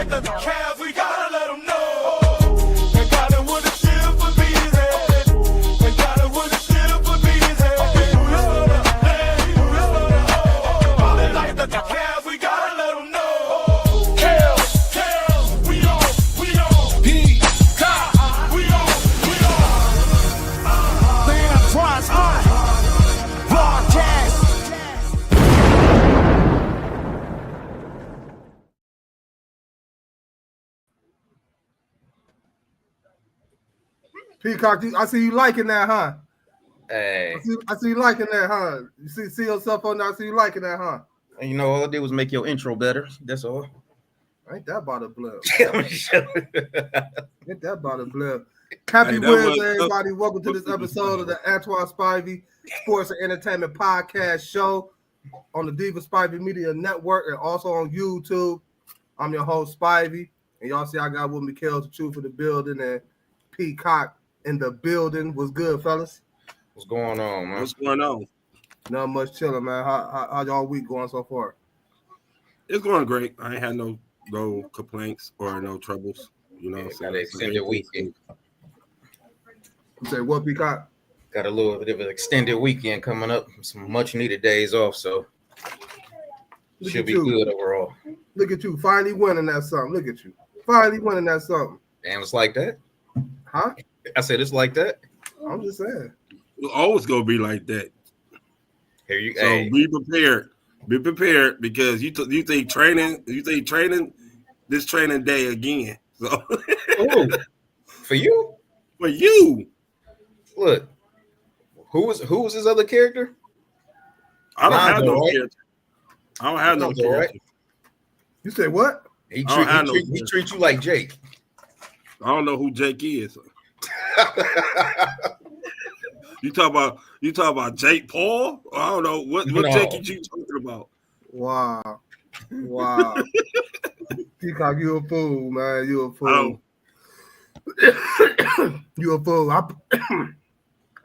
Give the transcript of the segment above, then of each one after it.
like the Cavs, we gotta let them know. And got it with a shield for bees head. And got it with a shield for bees head. Ballin' like the Cavs, we gotta let them know. Cavs, we on. Peacock, we on. The Antoine's on. Broadcast. Peacock, I see you liking that, huh? Hey, I see you liking that, huh? You see yourself on there. I see you liking that, huh? you know, all I did was make your intro better. That's all. Ain't that about a blip? Get Ain't that about a blip? Happy Wednesday, everybody. Welcome to this episode of the Antoine Spivey Sports and Entertainment Podcast Show on the Diva Spivey Media Network and also on YouTube. I'm your host, Spivey. And y'all see I got with me, Kels, the Truth of the Building, and Peacock in the building. What's good, fellas? What's going on, man? What's going on? Not much chilling, man. How y'all week going so far? It's going great. I ain't had no complaints or no troubles. You know, got an extended weekend. You say what, Peacock? Got a little bit of an extended weekend coming up. Some much needed days off, so should be good overall. Look at you, finally winning that something. Look at you, finally winning that something. Damn, it's like that. Huh? I said it's like that. I'm just saying. It's always gonna be like that. Here you go. So be prepared. Be prepared because you think training this training day again. So Ooh, for you? For you. Look. Who was his other character? I don't have no right? character. I don't have no Lonzo, character. right? You say what? He treat you like Jake. I don't know who Jake is. You talk about Jake Paul? I don't know what Jake you talking about. Wow. Peacock, you a fool, man. You a fool. You a fool.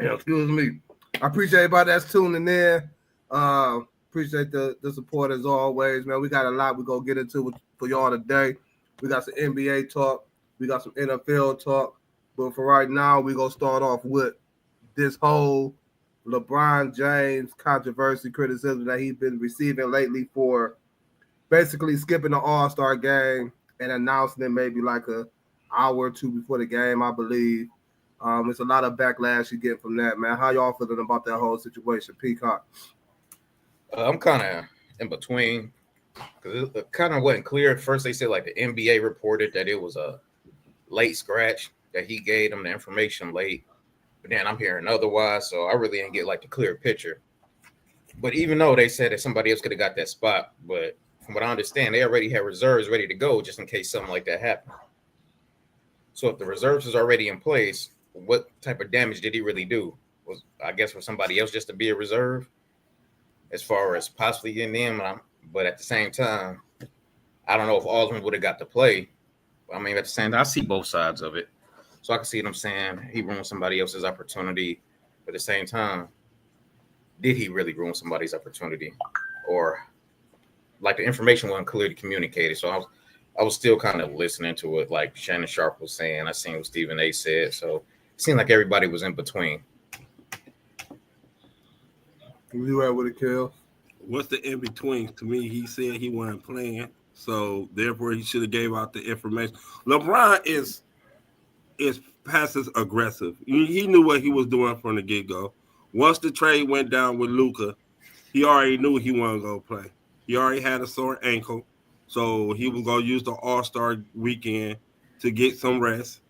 Excuse me. I appreciate everybody that's tuning in. Appreciate the support as always, man. We got a lot we're gonna get into for y'all today. We got some NBA talk, we got some NFL talk, but for right now, we're gonna start off with this whole LeBron James controversy, criticism that he's been receiving lately for basically skipping the All-Star game and announcing it maybe like an hour or two before the game, I believe. It's a lot of backlash you get from that, man. How y'all feeling about that whole situation, Peacock? I'm kind of in between because it kind of wasn't clear at first. They said like the NBA reported that it was a late scratch, that he gave them the information late, but then I'm hearing otherwise, so I really didn't get like the clear picture. But even though they said that somebody else could have got that spot, but from what I understand, they already had reserves ready to go just in case something like that happened. So if the reserves is already in place, what type of damage did he really do? Was, I guess, for somebody else just to be a reserve, as far as possibly getting in. But at the same time, I don't know if Osmond would have got to play. I mean, at the same time, I see both sides of it. So I can see them saying he ruined somebody else's opportunity. But at the same time, did he really ruin somebody's opportunity? Or like the information wasn't clearly communicated. So I was still kind of listening to it, like Shannon Sharp was saying. I seen what Stephen A said. So it seemed like everybody was in between. You at with it, Kel? What's the in between? To me, he said he wasn't playing, so therefore he should have gave out the information. LeBron is passive aggressive. He knew what he was doing from the get go. Once the trade went down with Luka, he already knew he wasn't gonna play. He already had a sore ankle, so he was gonna use the All-Star weekend to get some rest.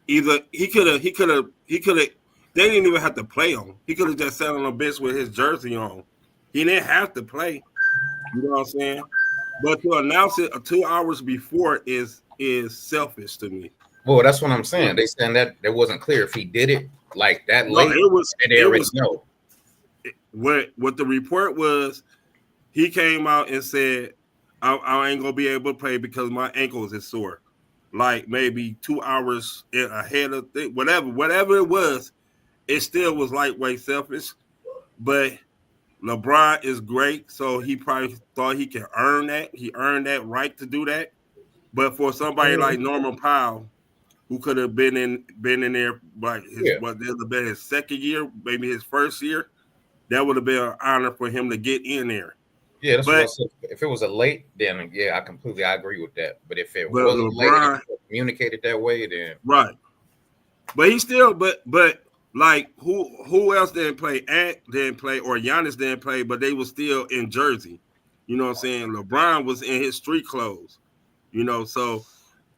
Either he could have. They didn't even have to play him. He could have just sat on the bench with his jersey on. He didn't have to play. You know what I'm saying? But to announce it 2 hours before is selfish to me. Well, that's what I'm saying. They saying that it wasn't clear if he did it like that late. It was. They already know. What the report was, he came out and said, I ain't gonna be able to play because my ankles is sore. Like maybe 2 hours ahead of whatever it was. It still was lightweight selfish, but LeBron is great, so he probably thought he can earn that. He earned that right to do that. But for somebody like Norman Powell, who could have been in there like this would have been his second year, maybe his first year, that would have been an honor for him to get in there. Yeah, that's what I said. If it was a late, then I agree with that. But if it wasn't LeBron, late and communicated that way, then right. But he still, but like who else didn't play? Ant didn't play, or Giannis didn't play, but they were still in Jersey. You know what I'm saying? LeBron was in his street clothes. You know, so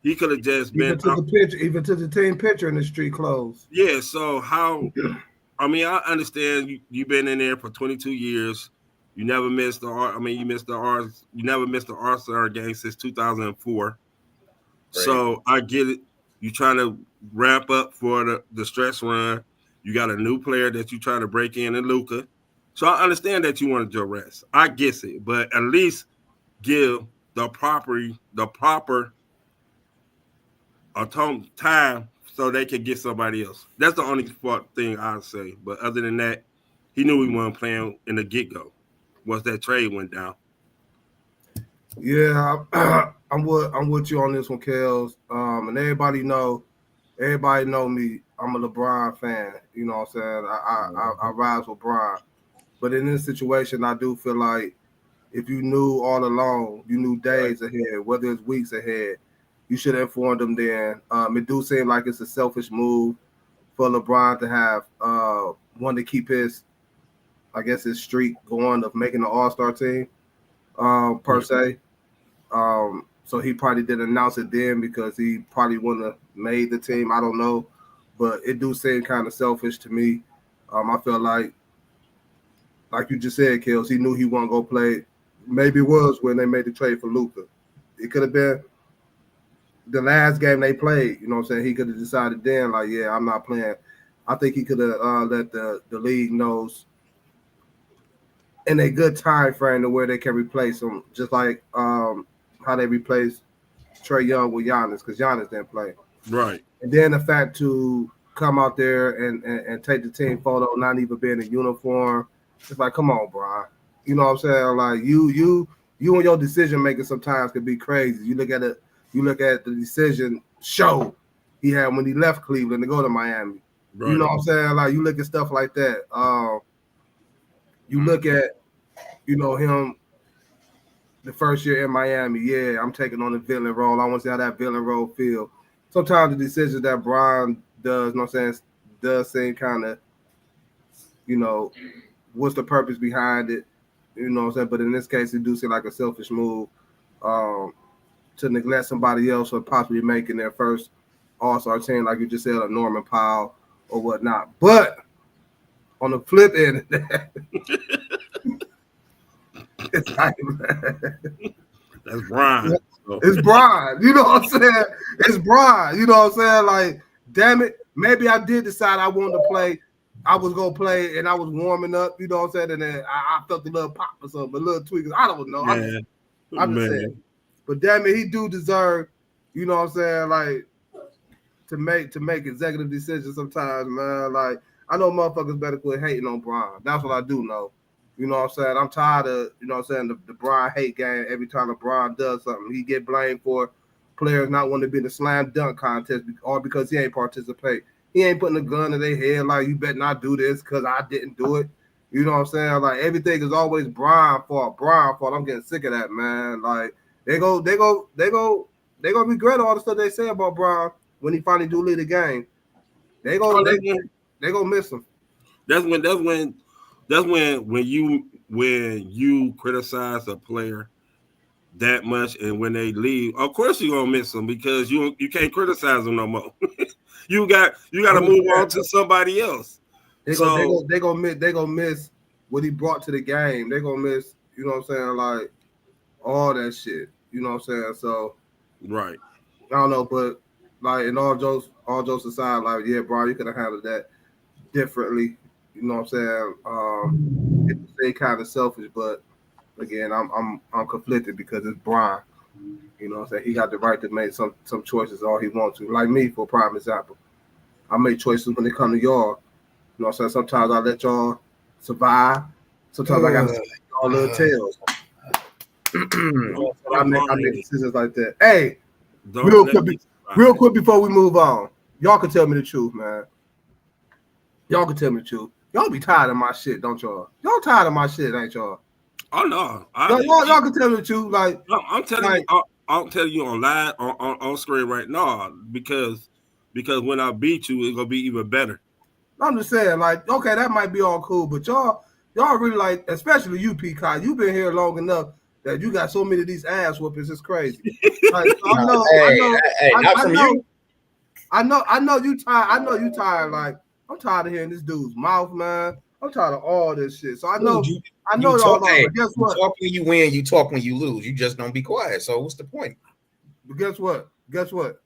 he could have just even took the team picture in the street clothes. Yeah. So how? I mean, I understand you've been in there for 22 years. You never missed you never missed the All-Star game since 2004. Right. So I get it. You trying to ramp up for the stretch run. You got a new player that you trying to break in Luka. So I understand that you wanted your rest. I guess it, but at least give the proper time so they can get somebody else. That's the only thing I'd say. But other than that, he knew he wasn't playing in the get-go once that trade went down. Yeah, I'm with you on this one, Kels. And everybody know me. I'm a LeBron fan. You know what I'm saying? I rise with Bron. But in this situation, I do feel like if you knew all along, you knew days ahead, whether it's weeks ahead, you should have informed them then. It do seem like it's a selfish move for LeBron to have one to keep his streak going of making the All-Star team per se. So he probably didn't announce it then because he probably wouldn't have made the team. I don't know, but it do seem kind of selfish to me. I feel like you just said, Kels, he knew he wasn't going to play. Maybe it was when they made the trade for Luka. It could have been the last game they played. You know what I'm saying? He could have decided then, like, yeah, I'm not playing. I think he could have let the league knows in a good time frame to where they can replace him, just like how they replaced Trae Young with Giannis, because Giannis didn't play. Right. And then the fact to come out there and take the team photo, not even being in uniform, it's like, come on, Brian. You know what I'm saying? Like you and your decision making sometimes can be crazy. You look at it. You look at the decision show he had when he left Cleveland to go to Miami. Right. You know what I'm saying? Like you look at stuff like that. You look at, him the first year in Miami. Yeah, I'm taking on the villain role. I want to see how that villain role feel. Sometimes the decisions that Brian does, you know what I'm saying, does seem kind of, what's the purpose behind it? You know what I'm saying? But in this case, it do seem like a selfish move to neglect somebody else or possibly making their first All-Star team, like you just said, a Norman Powell or whatnot. But on the flip end of that, it's like, that's Brian. It's Brian. You know what I'm saying? It's Brian. You know what I'm saying? Like, damn it. Maybe I did decide I wanted to play. I was going to play, and I was warming up. You know what I'm saying? And then I felt a little pop or something, a little tweak. I don't know. I'm just saying. But damn it, he do deserve, you know what I'm saying, like, to make executive decisions sometimes, man. Like, I know motherfuckers better quit hating on Brian. That's what I do know. You know what I'm saying? I'm tired of, you know what I'm saying, the Brian hate game. Every time LeBron does something, he get blamed for players not wanting to be in the slam dunk contest or because he ain't participate. He ain't putting a gun in their head like, you better not do this because I didn't do it. You know what I'm saying? Like, everything is always Brian fault. I'm getting sick of that, man. Like, they go regret all the stuff they say about Brian when he finally do lead the game. They go miss him. That's when you criticize a player that much, and when they leave, of course you're gonna miss them because you can't criticize them no more. you got to move on to somebody else. They gonna miss what he brought to the game. They gonna miss, you know what I'm saying, like all that shit. You know what I'm saying? So right. I don't know, but like in all jokes aside, like, yeah, Brian, you could have handled that differently. You know what I'm saying? It's kind of selfish, but again, I'm conflicted because it's Brian. You know what I'm saying? He got the right to make some choices all he wants to. Like me, for a prime example. I make choices when they come to y'all. You know what I'm saying? Sometimes I let y'all survive. Sometimes I got to y'all little tails. I make decisions like that. Hey, Don't Real let quick, me real quick before we move on, y'all can tell me the truth, man. Y'all can tell me the truth. Y'all be tired of my shit, don't y'all? Y'all tired of my shit, ain't y'all? Oh no, Y'all can tell me the truth. Like, I'm telling like, you, I'm telling you on live on screen right now because when I beat you, it's gonna be even better. I'm just saying, like, okay, that might be all cool, but y'all really like, especially you, Peacock. You've been here long enough that you got so many of these ass whoopings. It's crazy. Like, I know, not from you. I know you tired. I know you tired. Like, I'm tired of hearing this dude's mouth, man. I'm tired of all this shit. So I know, Dude, I know y'all are. But guess what? You talk when you win. You talk when you lose. You just don't be quiet. So what's the point? But guess what? Guess what?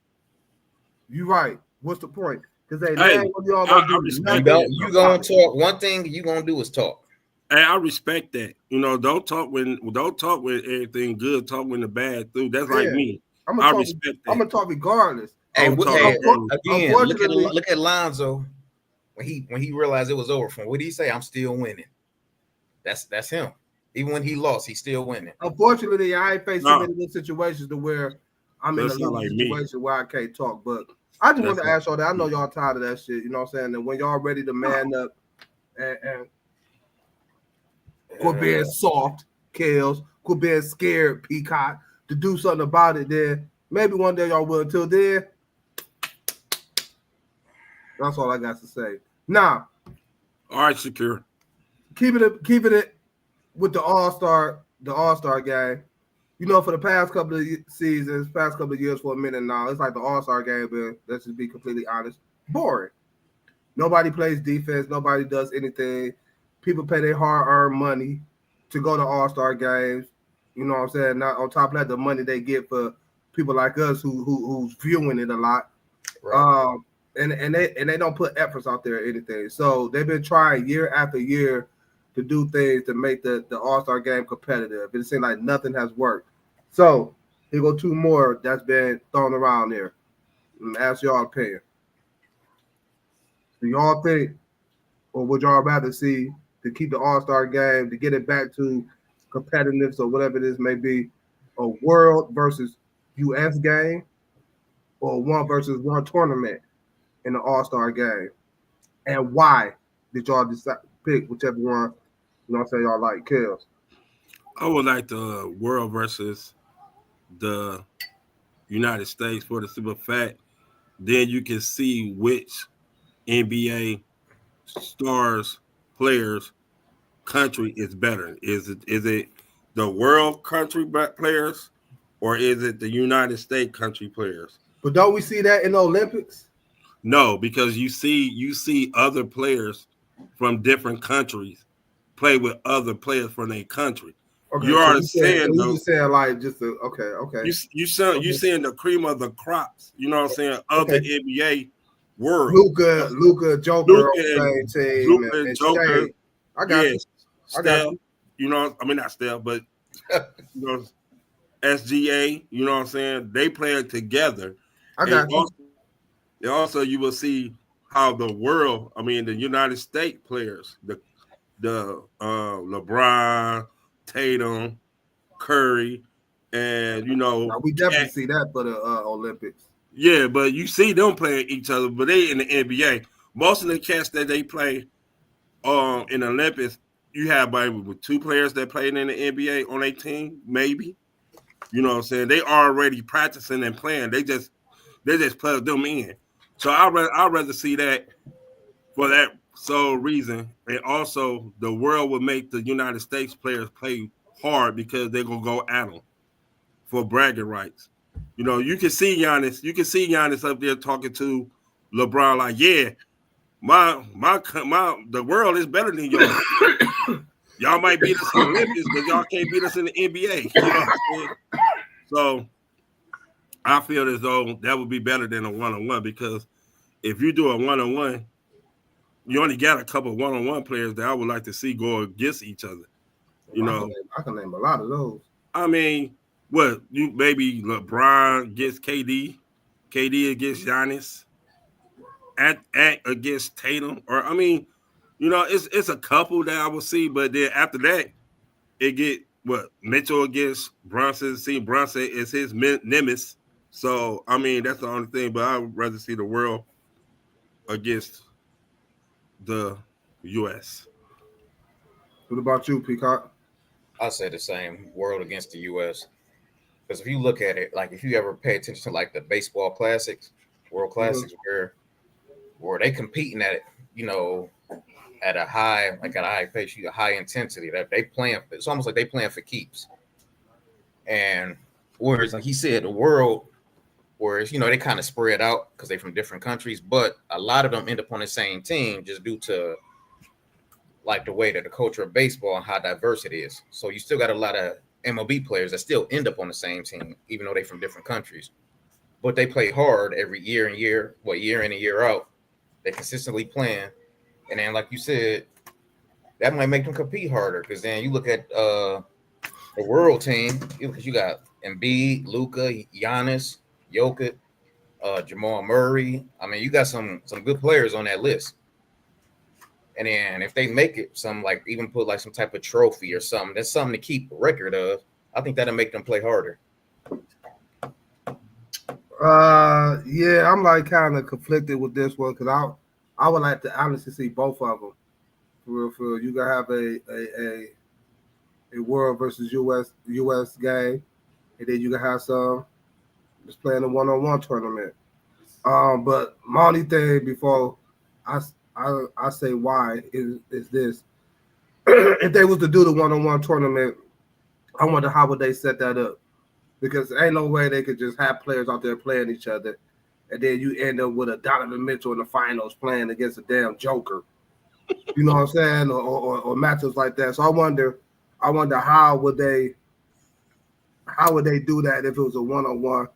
You right. What's the point? Because they Hey, what y'all gonna do? You gonna talk. One thing you gonna do is talk. Hey, I respect that. You know, don't talk when everything good. Talk when the bad through. That's like me. I respect that. I'm gonna talk regardless. Hey, again, unfortunately, look at Lonzo when he realized it was over for him. What did he say? I'm still winning. That's him. Even when he lost, he's still winning. Unfortunately, I ain't faced so many good situations to where I'm in a losing situation where I can't talk. But I just want to ask y'all that. I know y'all tired of that shit. You know what I'm saying? And when y'all ready to man up and quit being soft, Kales, quit being scared, Peacock, to do something about it, then maybe one day y'all will. Until then, that's all I got to say. Now, all right, Secure. Keeping it with the All-Star game. You know, for the past couple of seasons, past couple of years, for a minute now, it's like the All-Star game, but let's just be completely honest, boring. Nobody plays defense. Nobody does anything. People pay their hard-earned money to go to All-Star games. You know what I'm saying? Not on top of that, the money they get for people like us who's viewing it a lot. Right. And they don't put efforts out there or anything. So they've been trying year after year to do things to make the All-Star game competitive. It seems like nothing has worked. So here go two more that's been thrown around there. Ask y'all opinion. Do y'all think, or would y'all rather see, to keep the All-Star game, to get it back to competitiveness or whatever this may be, a world versus U.S. game, or 1-versus-1 tournament in the All-Star game? And why did y'all decide pick whichever one, you know what I'm saying, y'all like? Kills. I would like the world versus the United States for the simple fact, then you can see which NBA stars, players, country is better. Is it the world country players, or is it the United States country players? But don't we see that in the Olympics? No, because you see other players from different countries play with other players from their country. Okay, You are saying you saying like just okay. You saying the cream of the crops. You know what I'm saying? Of the NBA world. Luka, Joker on the same team, and Joker. Shea. I got you. I got you. You know, I mean not Steph, but you know, SGA. You know what I'm saying? They play together. I got you. Also, you will see how the world. I mean, the United States players, the LeBron, Tatum, Curry, and you know, now, we definitely see that for the Olympics. Yeah, but you see them playing each other, but they in the NBA. Most of the cats that they play in the Olympics, you have with 2 players that played in the NBA on a team, maybe. You know what I'm saying? They already practicing and playing. They just plug them in. So I'd rather see that for that sole reason. And also the world will make the United States players play hard because they're gonna go at them for bragging rights. You know, you can see Giannis. You can see Giannis up there talking to LeBron like, "Yeah, the world is better than y'all. Y'all might beat us in the Olympics, but y'all can't beat us in the NBA." You know what I'm saying? So I feel as though that would be better than a one-on-one, because if you do a one-on-one, you only got a couple of one-on-one players that I would like to see go against each other. You know, I can name a lot of those. I mean, what you maybe LeBron against KD against Giannis, at against Tatum, or I mean, you know, it's a couple that I will see, but then after that, it get what Mitchell against Brunson. See, Brunson is his nemesis. So I mean, that's the only thing. But I would rather see the world against the U.S. What about you, Peacock? I say the same. World against the U.S. Because if you look at it, like if you ever pay attention to like the baseball classics, World Classics, where they competing at it, you know, at a high pace, a high intensity that they playing. It's almost like they playing for keeps. And whereas, like he said, the world, whereas they kind of spread out because they're from different countries, but a lot of them end up on the same team just due to like the way that the culture of baseball and how diverse it is. So you still got a lot of MLB players that still end up on the same team, even though they're from different countries. But they play hard every year in and year out. They consistently playing. And then, like you said, that might make them compete harder because then you look at the world team, because you got Embiid, Luka, Giannis, Jokic, Jamal Murray. I mean, you got some good players on that list. And then if they make it even put like some type of trophy or something, that's something to keep a record of. I think that'll make them play harder. Yeah, I'm like kind of conflicted with this one because I would like to honestly see both of them. For real. You gotta have a world versus US game, and then you can have some just playing a one-on-one tournament. But my only thing before I say why is this: if they was to do the one-on-one tournament, I wonder how would they set that up? Because there ain't no way they could just have players out there playing each other, and then you end up with a Donovan Mitchell in the finals playing against a damn Joker. You know what I'm saying? Or matchups like that. So I wonder how would they do that if it was a one-on-one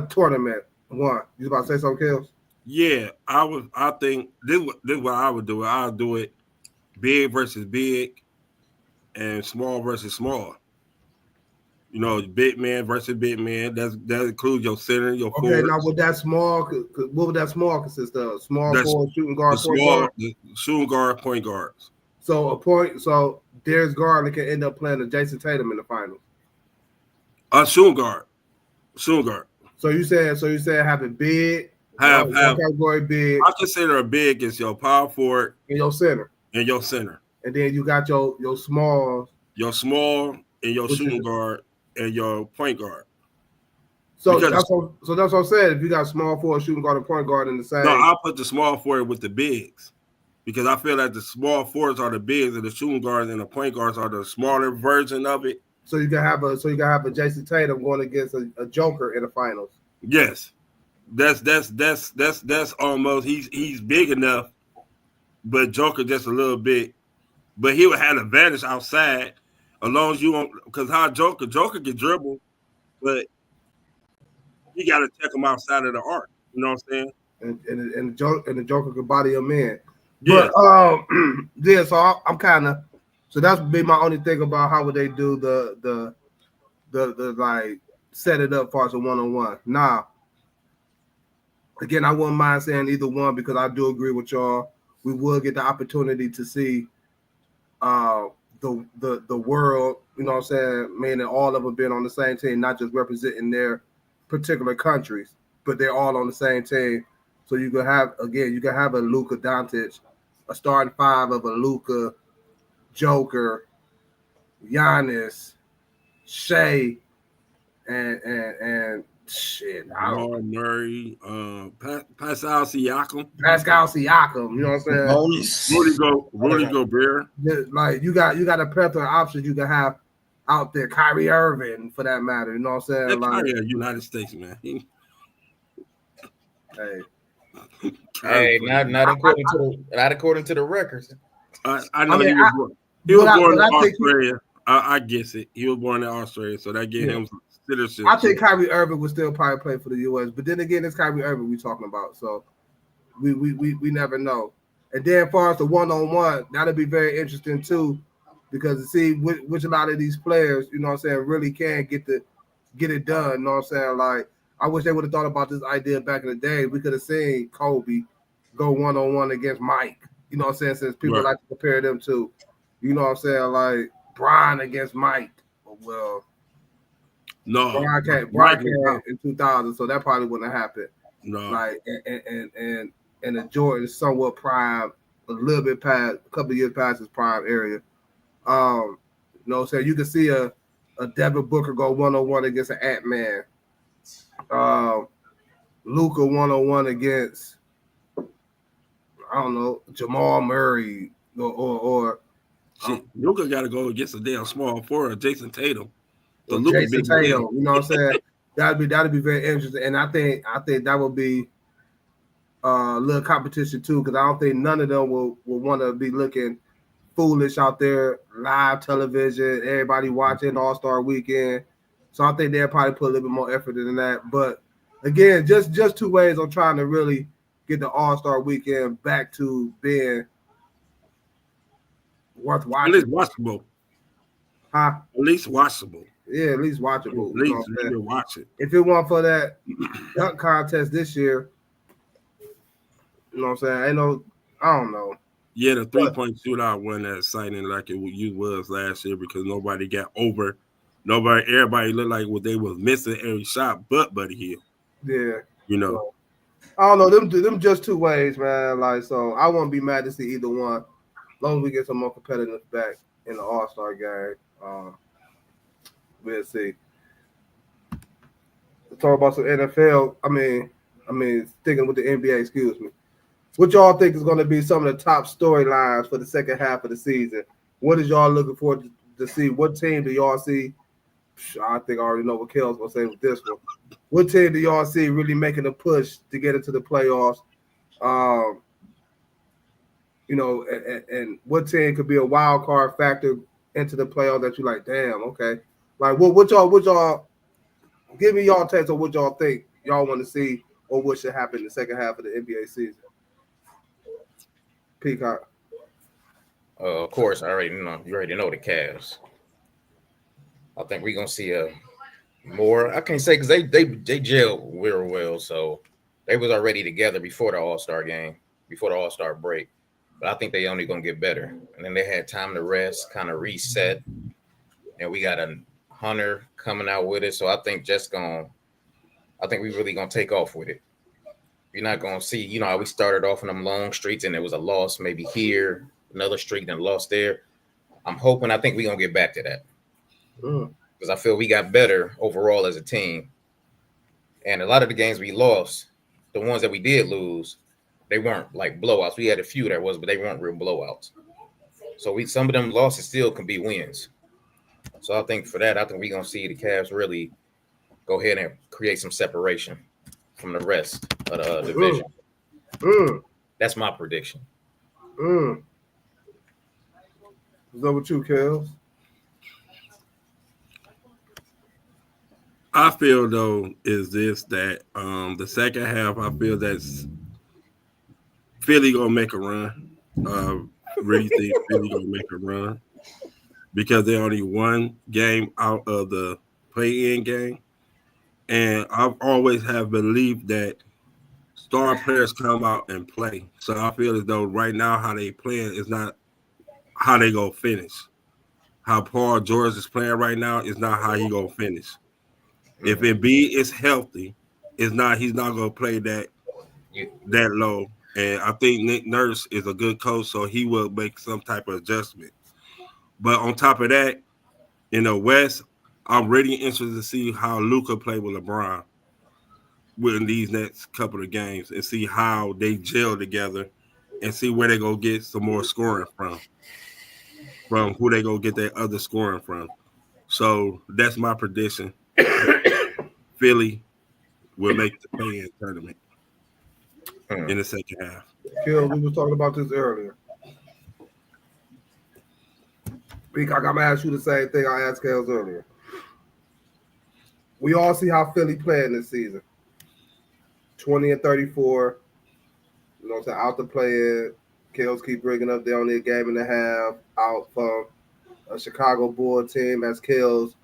tournament? You about to say something else? Yeah, I think this is what I would do. I'll do it big versus big and small versus small. You know, big man versus big man. That includes your center, your forward. Now what would that small consist of? Small forward, shooting guard, point guard? The shooting guard, point guards. So Darius Garland can end up playing Jason Tatum in the finals. Shooting guard. So you said have it big, have category big. I consider a big is your power forward and your center. And then you got your small. Your small and your shooting guard and your point guard. So that's what I'm saying. If you got small forward, shooting guard, and point guard in the same. No, I'll put the small forward with the bigs. Because I feel like the small forwards are the bigs and the shooting guards and the point guards are the smaller version of it. So you can have a Jason Tatum going against a Joker in the finals. Yes. That's almost he's big enough, but Joker just a little bit. But he would have an advantage outside as long as you won't, because how Joker can dribble, but you gotta check him outside of the arc. You know what I'm saying? And the Joker could body him in. Yeah. But yeah, so I'm kind of, so that's be my only thing about how would they do the like set it up for us a one-on-one. Now, again, I wouldn't mind saying either one because I do agree with y'all. We will get the opportunity to see the world, you know what I'm saying, meaning all of them being on the same team, not just representing their particular countries, but they're all on the same team. So you can have a Luka Doncic, a starting five of a Luka, Joker, Giannis, Shea, and shit. Jamal Murray, Pascal Siakam. You know what I'm saying? Rudy Gobert. Like you got a plethora of options you can have out there. Kyrie Irving, for that matter. You know what I'm saying? Like United States, man. Hey, not according to the records. I know he was born in Australia. I guess it. He was born in Australia, so that gave him citizenship. I think Kyrie Irving would still probably play for the U.S., but then again, it's Kyrie Irving we're talking about, so we never know. And then, as far as the one-on-one, that'll be very interesting too, because to see which a lot of these players, you know what I'm saying, really can get it done. You know what I'm saying? Like, I wish they would have thought about this idea back in the day. We could have seen Kobe go one-on-one against Mike. You know what I'm saying? Since people like to compare them to, you know what I'm saying, like Bron against Mike. Well, No, Brian came in 2000, so that probably wouldn't have happened. No, Like and the Jordan is somewhat prime, a little bit past, a couple of years past his prime area. You know what I'm saying? You can see a Devin Booker go 1-on-1 against an Ant-Man. Luka 1-on-1 against, I don't know, Jamal Murray or Luka got to go against a damn small forward, Jason Tatum. Or Jason Tatum, you know what I'm saying? That'd be very interesting, and I think that would be a little competition too, because I don't think none of them will want to be looking foolish out there, live television, everybody watching All-Star Weekend. So I think they'll probably put a little bit more effort into that. But again, just two ways on trying to really get the All-Star Weekend back to being worth watching. At least watchable. Huh? At least watchable. Yeah, at least watchable. At least you can watch it. If it weren't for that dunk contest this year, you know what I'm saying? I don't know. Yeah, the 3-point shootout wasn't as exciting like it was last year because nobody got over. Everybody looked like what they was missing every shot but Buddy Hield. Yeah. You know. I don't know. Them just two ways, man. Like, so I won't be mad to see either one. As long as we get some more competitive back in the All-Star game. We'll see. Let's talk about some NFL. I mean, sticking with the NBA, excuse me. What y'all think is going to be some of the top storylines for the second half of the season? What is y'all looking forward to see? What team do y'all see? I think I already know what Kel's going to say with this one. What team do y'all see really making a push to get into the playoffs? You know, and what team could be a wild card factor into the playoffs that you like, damn, okay. Like, what y'all, give me y'all takes on what y'all think y'all want to see or what should happen in the second half of the NBA season. Peacock. Of course, you already know the Cavs. I think we're gonna see a more. I can't say because they gelled real well, so they was already together before the All-Star game, before the All-Star break. But I think they only gonna get better. And then they had time to rest, kind of reset, and we got a Hunter coming out with it. So I think we really gonna take off with it. You're not gonna see, you know, how we started off in them long streaks and it was a loss maybe here, another streak, then lost there. I think we're gonna get back to that. Because I feel we got better overall as a team. And a lot of the games we lost, the ones that we did lose, they weren't like blowouts. We had a few that was, but they weren't real blowouts. So some of them losses still can be wins. So I think for that, we're gonna see the Cavs really go ahead and create some separation from the rest of the division. That's my prediction. Is that what you, Kels? I feel though is this that the second half I feel that's Philly gonna make a run. Really think Philly gonna make a run because they only one game out of the play-in game, and I've always have believed that star players come out and play. So I feel as though right now how they playing is not how they gonna finish. How Paul George is playing right now is not how he gonna finish. If Embiid is healthy, he's not gonna play that low. And I think Nick Nurse is a good coach, so he will make some type of adjustment. But on top of that, in the West, I'm really interested to see how Luka play with LeBron within these next couple of games and see how they gel together and see where they go get some more scoring from who they go get their other scoring from. So that's my prediction. Philly will make the play-in tournament in the second half. Kill, we were talking about this earlier. Peacock, I'm going to ask you the same thing I asked Kels earlier. We all see how Philly playing this season. 20-34. You know what I'm saying? Out the play-in. Kels keep bringing up they only a game and a half out from a Chicago Bull team, as Kels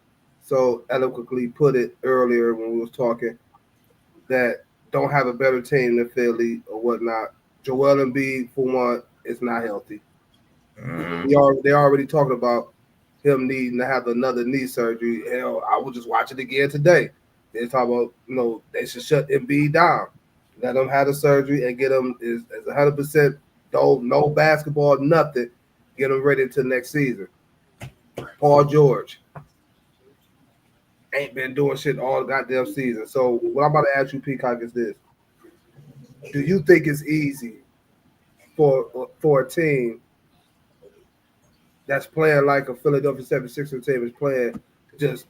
so eloquently put it earlier when we was talking, that don't have a better team than Philly or whatnot. Joel Embiid, for one, is not healthy. They already talking about him needing to have another knee surgery. Hell, I was just watching it again today. They talk about, they should shut Embiid down, let him have the surgery and get him is 100% no basketball, nothing. Get him ready to next season. Paul George ain't been doing shit all goddamn season. So what I'm about to ask you, Peacock, is this: do you think it's easy for a team that's playing like a Philadelphia 76ers team is playing, just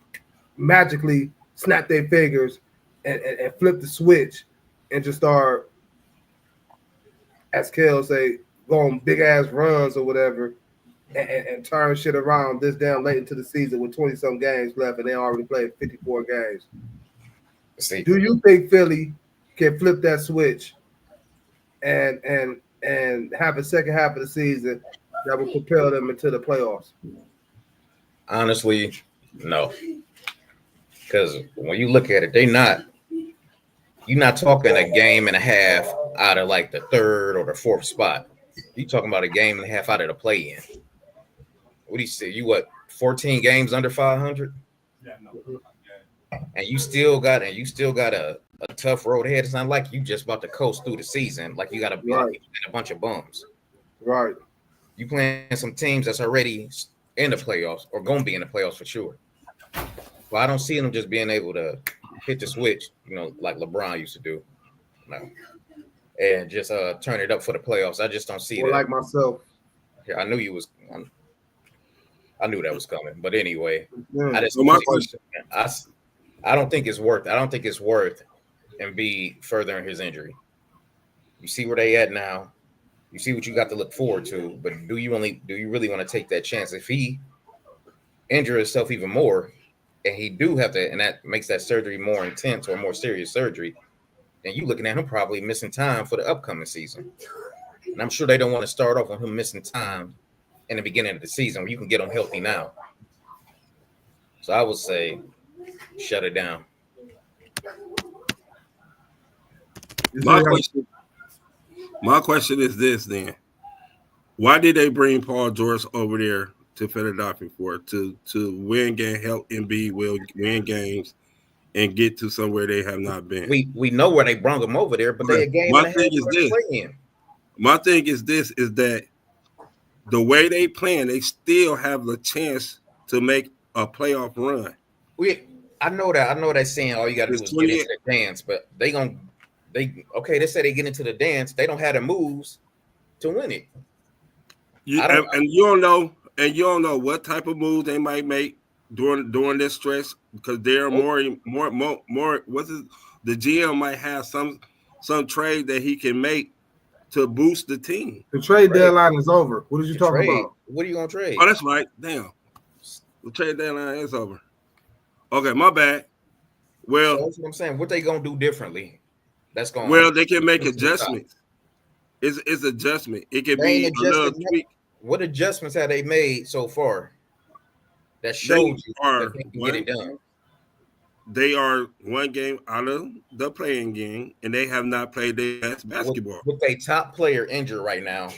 magically snap their fingers and flip the switch and just start, as Kel say, going big ass runs or whatever, and turn shit around this damn late into the season with 20-some games left and they already played 54 games? See, Do you think Philly can flip that switch and have a second half of the season that will propel them into the playoffs? honestly, no. Because when you look at it, you're not talking a game and a half out of like the third or the fourth spot. You're talking about a game and a half out of the play-in. What do you say? 14 games under 500? Yeah, no. And you still got a tough road ahead. It's not like you just about to coast through the season. Like you got to be like a bunch of bums. Right. You playing some teams that's already in the playoffs or going to be in the playoffs for sure. Well, I don't see them just being able to hit the switch, like LeBron used to do. No. And just turn it up for the playoffs. I just don't see that. Like myself. Yeah, I knew that was coming. But anyway, Yeah. I don't think it's worth Embiid furthering his injury. You see where they at now. You see what you got to look forward to. But do you really want to take that chance? If he injure himself even more, and he do have to, and that makes that surgery more intense or more serious surgery, then you looking at him probably missing time for the upcoming season. And I'm sure they don't want to start off on him missing time in the beginning of the season when you can get him healthy now. So I would say shut it down. My question is this then. Why did they bring Paul George over there to Philadelphia for? To win game, help Embiid win games and get to somewhere they have not been. We know where they brought him over there, but they a game My and a half thing is this. My thing is this, is that the way they playing, they still have the chance to make a playoff run. I know that saying all you got to do is get into the dance, but they say they get into the dance. They don't have the moves to win it. You don't know what type of moves they might make during this stretch, because they're more. The GM might have some trade that he can make to boost the team. The trade deadline is over. What are you talking about? What are you gonna trade? Oh, that's right. Damn, the trade deadline is over. Okay, my bad. Well, so that's what I'm saying. What they gonna do differently? They can make adjustments. It's adjustment. It can be a little tweak. What adjustments have they made so far that shows you that they can get it done? They are one game out of the playing game, and they have not played their best basketball. With a top player injured right now,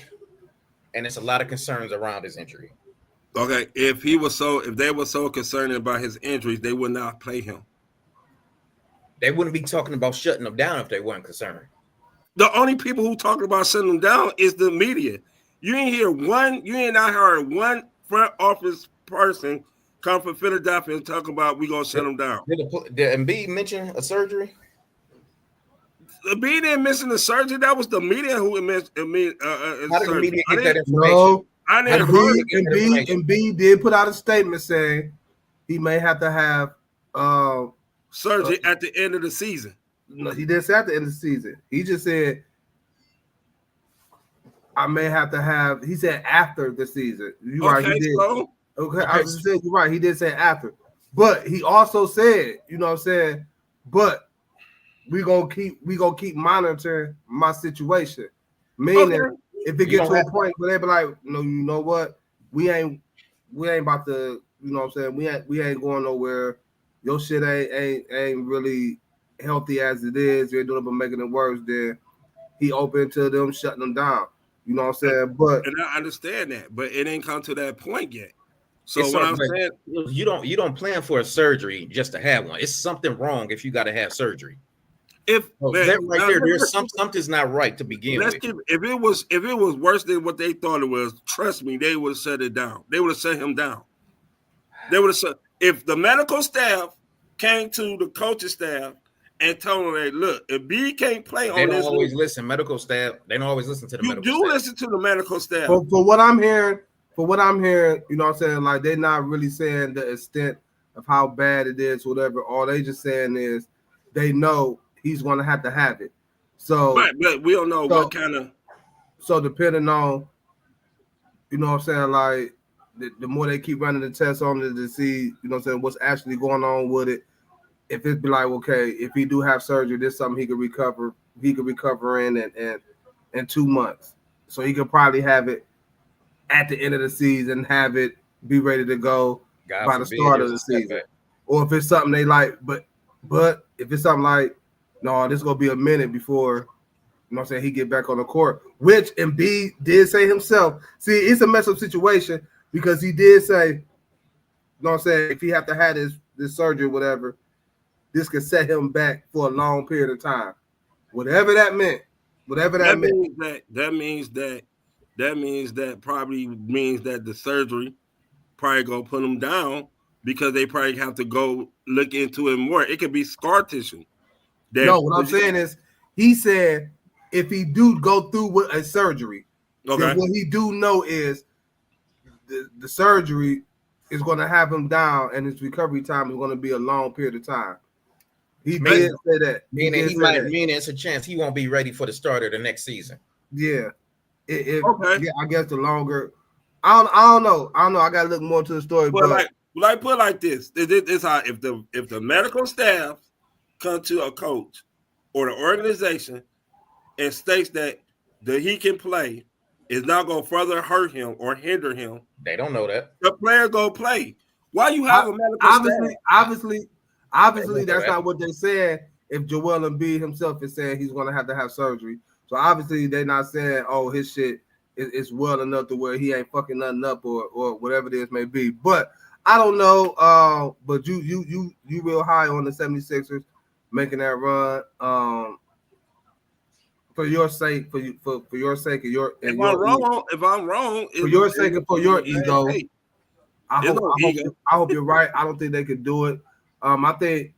and there's a lot of concerns around his injury. Okay, if they were so concerned about his injuries, they would not play him. They wouldn't be talking about shutting him down if they weren't concerned. The only people who talk about shutting him down is the media. You ain't not heard one front office person come from Philadelphia and talk about we gonna shut him down. Did Embiid mention a surgery? Embiid didn't mention the surgery. That was the media who mentioned. How did the media get that information? No, I didn't heard. Embiid did put out a statement saying he may have to have surgery at the end of the season. No, he didn't say at the end of the season. He just said I may have to have. He said after the season. You're right. He did. So? Okay, I was saying you're right. He did say after, but he also said, you know what I'm saying. But we gonna keep monitoring my situation. Meaning, if it gets to a point where they be like, no, you know what, we ain't about to, you know what I'm saying. We ain't going nowhere. Your shit ain't really healthy as it is. You're doing it but making it worse. Then he open to them shutting them down. You know what I'm saying? But and I understand that, but it ain't come to that point yet. So It's what I'm something saying, you don't plan for a surgery just to have one. It's something wrong if you got to have surgery. if So man, that right now, there, there's something's not right to begin let's with. keep if it was worse than what they thought it was, trust me, they would have shut it down. They would have shut him down. They would have shut if the medical staff came to the coaching staff and told them, hey, look, if B can't play They on don't this, always listen. Medical staff, they don't always listen to the you medical do staff. listen to the medical staff. For what I'm hearing, you know what I'm saying? Like, they're not really saying the extent of how bad it is, whatever. All they just saying is they know he's going to have it. So, But we don't know what kind of. So depending on, you know what I'm saying, like the more they keep running the tests on it to see, you know what I'm saying, what's actually going on with it. If it be like, okay, if he do have surgery, this is something he could recover in 2 months. So he could probably have it at the end of the season, have it be ready to go by the start of the season. Or if it's something they like, but if it's something like, no, this is gonna be a minute before, you know what I'm saying, he get back on the court, which Embiid did say himself. See, it's a mess up situation because he did say, you know what I'm saying, if he have to have this surgery or whatever, this could set him back for a long period of time. Whatever that meant. That means that probably means that the surgery probably gonna put him down because they probably have to go look into it more. It could be scar tissue. No, what I'm saying is he said if he do go through with a surgery, then what he do know is the surgery is going to have him down and his recovery time is going to be a long period of time. He did say that. Meaning it's a chance he won't be ready for the start of the next season. Yeah. Yeah, I guess the longer. I don't know. I got to look more to the story. But like put it like this. This is how if the medical staff come to a coach or the organization and states that he can play, is not going to further hurt him or hinder him. They don't know that. The player going to play. Why you have a medical staff? Obviously, that's not what they said. If Joel Embiid himself is saying he's going to have surgery, so obviously they're not saying, "Oh, his shit is well enough to where he ain't fucking nothing up or whatever it is may be." But I don't know. But you real high on the 76ers making that run. For your sake, for your sake, and your if I'm wrong, for your sake and for your ego. I hope you're right. I don't think they could do it. I think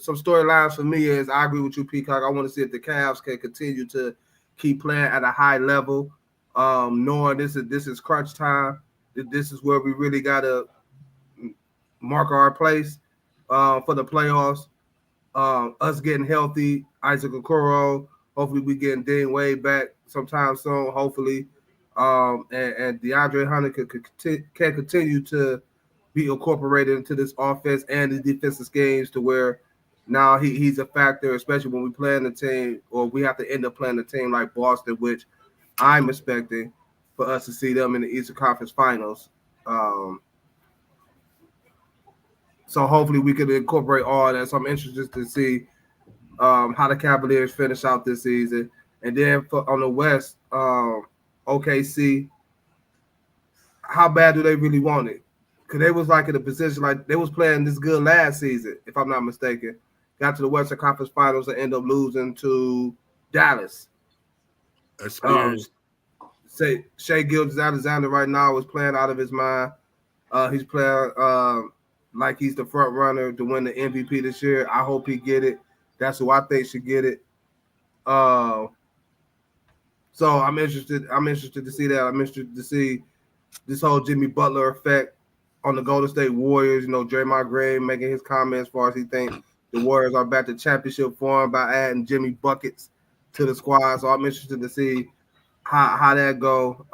some storylines for me is I agree with you, Peacock. I want to see if the Cavs can continue to keep playing at a high level, knowing this is crunch time. This is where we really gotta mark our place for the playoffs. Us getting healthy, Isaac Okoro. Hopefully, we getting Dane Wade back sometime soon. Hopefully, and DeAndre Hunter can continue to be incorporated into this offense and the defensive schemes to where now he's a factor, especially when we play in the team or we have to end up playing a team like Boston, which I'm expecting for us to see them in the Eastern Conference Finals. So hopefully we could incorporate all that. So I'm interested to see how the Cavaliers finish out this season. And then on the West, OKC, how bad do they really want it? Because they was like in a position like they was playing this good last season, if I'm not mistaken. Got to the Western Conference Finals and end up losing to Dallas. Shai Gilgeous-Alexander right now is playing out of his mind. He's playing like he's the front runner to win the MVP this year. I hope he get it. That's who I think should get it. So I'm interested. I'm interested to see that. I'm interested to see this whole Jimmy Butler effect on the Golden State Warriors. You know, Draymond Green making his comments as far as he thinks the Warriors are back to championship form by adding Jimmy buckets to the squad. So I'm interested to see how that go.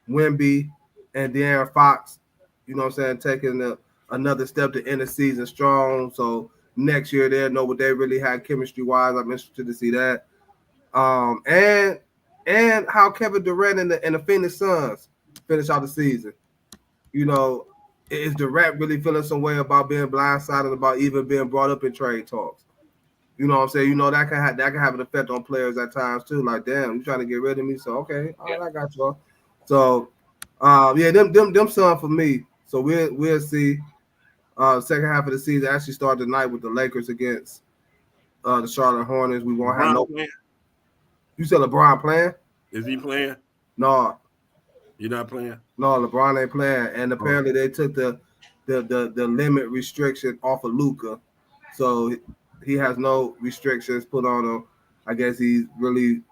Wemby and De'Aaron Fox, you know what I'm saying, taking another step to end the season strong. So next year they'll know what they really had chemistry-wise. I'm interested to see that. And how Kevin Durant and the Phoenix Suns finish out the season. You know, is Durant really feeling some way about being blindsided, about even being brought up in trade talks? You know what I'm saying? You know, that can have an effect on players at times too. Like, damn, you trying to get rid of me? So okay, all right, I got you. So Yeah, them son for me. So we'll see. Second half of the season actually start tonight with the Lakers against the Charlotte Hornets. We won't have LeBron no. playing? You said LeBron playing? Is he playing? No, You're not playing? no, LeBron ain't playing. And apparently they took the limit restriction off of Luka, so he has no restrictions put on him. I guess he's really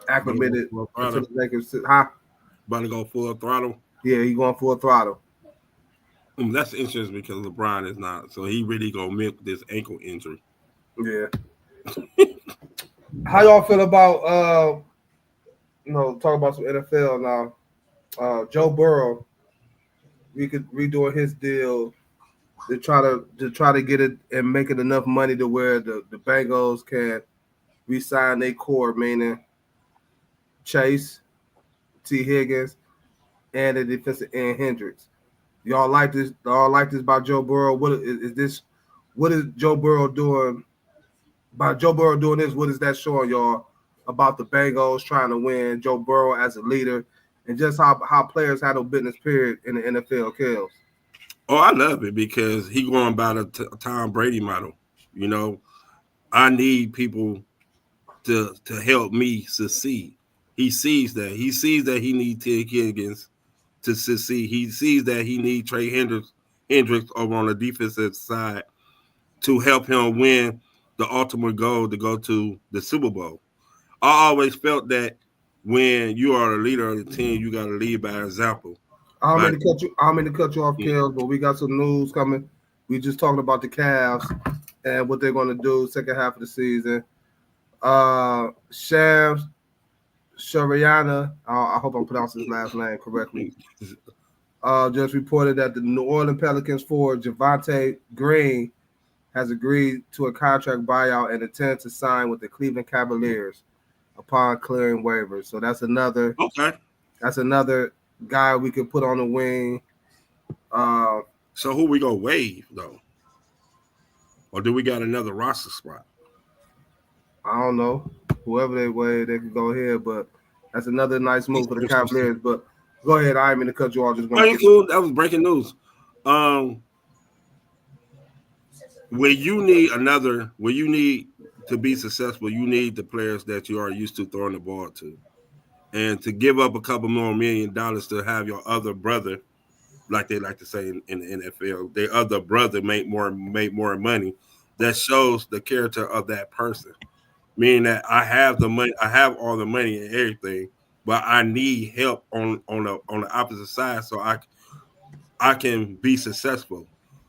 acclimated to the Lakers. Huh? About to go full throttle. Yeah, he going full throttle. That's interesting because LeBron is not. So he really gonna milk this ankle injury. Yeah. How y'all feel about talk about some NFL now? Joe Burrow, we could redoing his deal to try to get it and make it enough money to where the Bengals can re-sign their core, meaning Chase, T. Higgins, and the defensive end Hendricks. Y'all like this? Y'all like this about Joe Burrow? What is this? What is Joe Burrow doing? By Joe Burrow doing this, what is that showing y'all about the Bengals trying to win? Joe Burrow as a leader, and just how players handle business period in the NFL kills. Oh, I love it because he going by the Tom Brady model. You know, I need people to help me succeed. He sees that. He sees that he needs Ted Higgins to succeed. He sees that he needs Trey Hendricks over on the defensive side to help him win the ultimate goal to go to the Super Bowl. I always felt that when you are the leader of the team, you got to lead by example. I'm going to cut you off, Kels, but we got some news coming. We just talking about the Cavs and what they're going to do second half of the season. Shams Shariana, I hope I'm pronouncing his last name correctly, just reported that the New Orleans Pelicans forward Javonte Green has agreed to a contract buyout and intends to sign with the Cleveland Cavaliers upon clearing waivers. So that's another guy we could put on the wing. So who we gonna waive though? Or do we got another roster spot? I don't know. Whoever they waive, they can go ahead, but that's another nice move for the Cavaliers. But go ahead, I didn't mean to cut you off. Just cool. That was breaking news. When you need to be successful, you need the players that you are used to throwing the ball to. And to give up a couple more $1 million to have your other brother, like they like to say in the NFL, their other brother make more money, that shows the character of that person. Meaning that I have the money, I have all the money and everything, but I need help on the opposite side so I can be successful.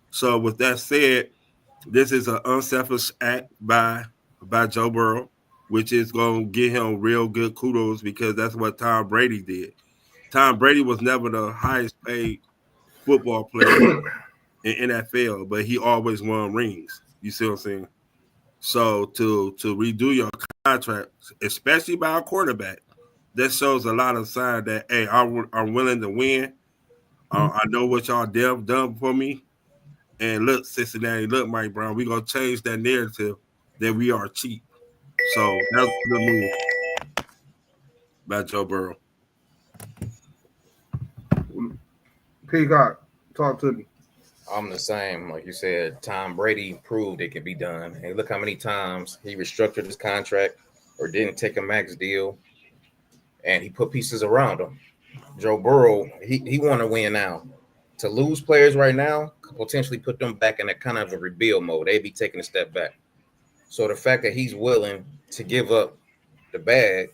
So with that said, this is an unselfish act by Joe Burrow, which is going to get him real good kudos because that's what Tom Brady did. Tom Brady was never the highest paid football player in NFL, but he always won rings. You see what I'm saying? So to redo your contract, especially by a quarterback, that shows a lot of sign that, hey, I'm willing to win. I know what y'all done for me. And look, Cincinnati, look, Mike Brown, we're going to change that narrative that we are cheap. So that's the move by Joe Burrow. Peacock, talk to me. I'm the same. Like you said, Tom Brady proved it could be done. Hey, look how many times he restructured his contract or didn't take a max deal, and he put pieces around him. Joe Burrow, he want to win now. To lose players right now could potentially put them back in a kind of a rebuild mode. They'd be taking a step back. So the fact that he's willing to give up the bag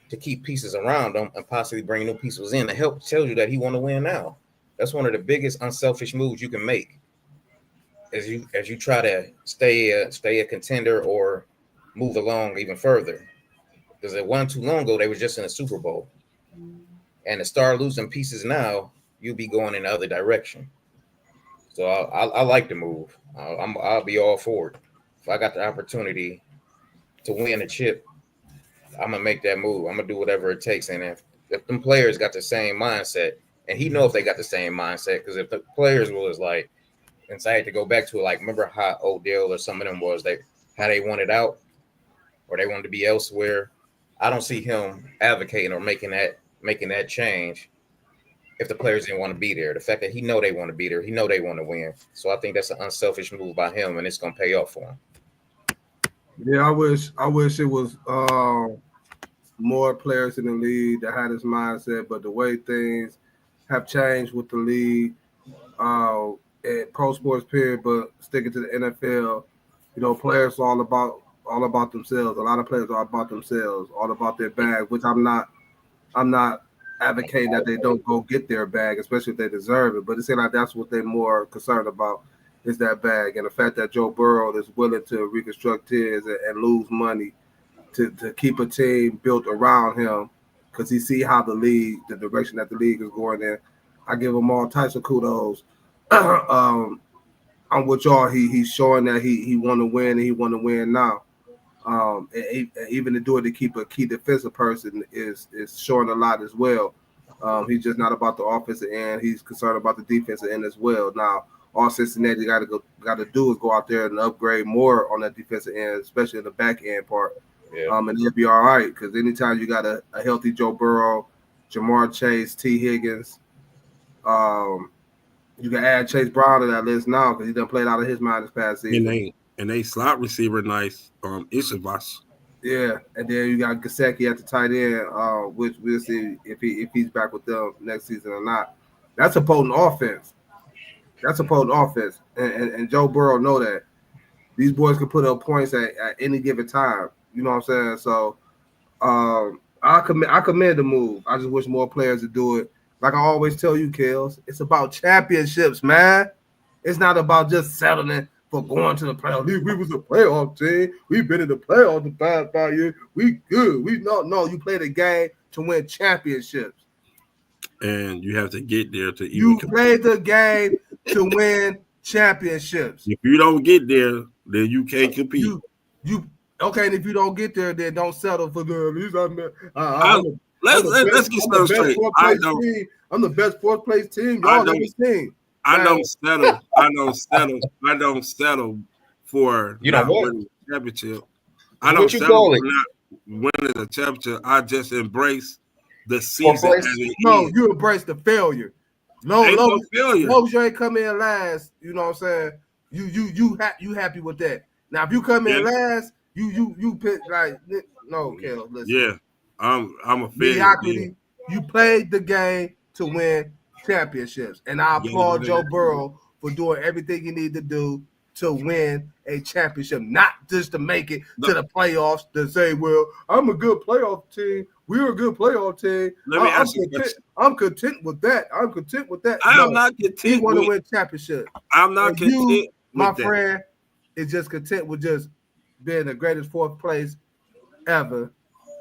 to keep pieces around him and possibly bring new pieces in to help tells you that he want to win now. That's one of the biggest unselfish moves you can make as you try to stay a contender or move along even further. Because it wasn't too long ago they were just in a Super Bowl, and to start losing pieces now, you'll be going in the other direction. So I like the move. I'll be all for it. If I got the opportunity to win a chip, I'm gonna make that move. I'm gonna do whatever it takes. And if them players got the same mindset, and he know if they got the same mindset, because if the players was like, and so I had to go back to it, like remember how Odell or some of them was how they wanted out or they wanted to be elsewhere. I don't see him advocating or making that change if the players didn't want to be there. The fact that he know they want to be there, he know they want to win. So I think that's an unselfish move by him, and it's gonna pay off for him. Yeah, I wish it was more players in the league that had this mindset, but the way things have changed with the league, and pro sports period, but sticking to the NFL, players are all about themselves. A lot of players are about themselves, all about their bag, which I'm not advocating that they don't go get their bag, especially if they deserve it. But it seems like that's what they're more concerned about is that bag. And the fact that Joe Burrow is willing to reconstruct his and lose money to keep a team built around him because he see how the direction that the league is going in. I give him all types of kudos. I'm with y'all. He's showing that he want to win and he want to win now. And even to do it to keep a key defensive person is showing a lot as well. He's just not about the offensive end. He's concerned about the defensive end as well. Now, all Cincinnati got to do is go out there and upgrade more on that defensive end, especially in the back end part. Yeah. And he'll be all right because anytime you got a healthy Joe Burrow, Jamar Chase, T. Higgins, you can add Chase Brown to that list now because he done played out of his mind this past season. And they slot receiver nice, Ishabas. Yeah, and then you got Gesicki at the tight end, which we'll see if he's back with them next season or not. That's a potent offense. And Joe Burrow know that. These boys can put up points at any given time. You know what I'm saying? So I commend the move. I just wish more players would do it. Like I always tell you, Kels, it's about championships, man. It's not about just settling for going to the playoffs. We was a playoff team. We've been in the playoffs the past 5 years. We good. No. You play the game to win championships. And you have to get there to even You play the game to win championships. If you don't get there, then you can't compete. You okay? And if you don't get there, then don't settle for the. At least let's get started straight. I'm the best fourth place team y'all ever seen. I don't settle. I don't settle for not winning a championship. I don't settle for not winning a championship. I just embrace the season as it is. You embrace the failure. No failure. Long as you ain't come in last, you know what I'm saying? You happy with that. Now if you come in last, you pick like no, Kel, listen. Yeah. I'm a failure. You played the game to win championships. And I applaud Joe Burrow for doing everything he needed to do to win a championship, not just to make it to the playoffs to say, well, I'm a good playoff team. We're a good playoff team. Let me ask you a question. I'm content with that. I am not content. You want to win championship. I'm not content with my friend is just content with just being the greatest fourth place ever.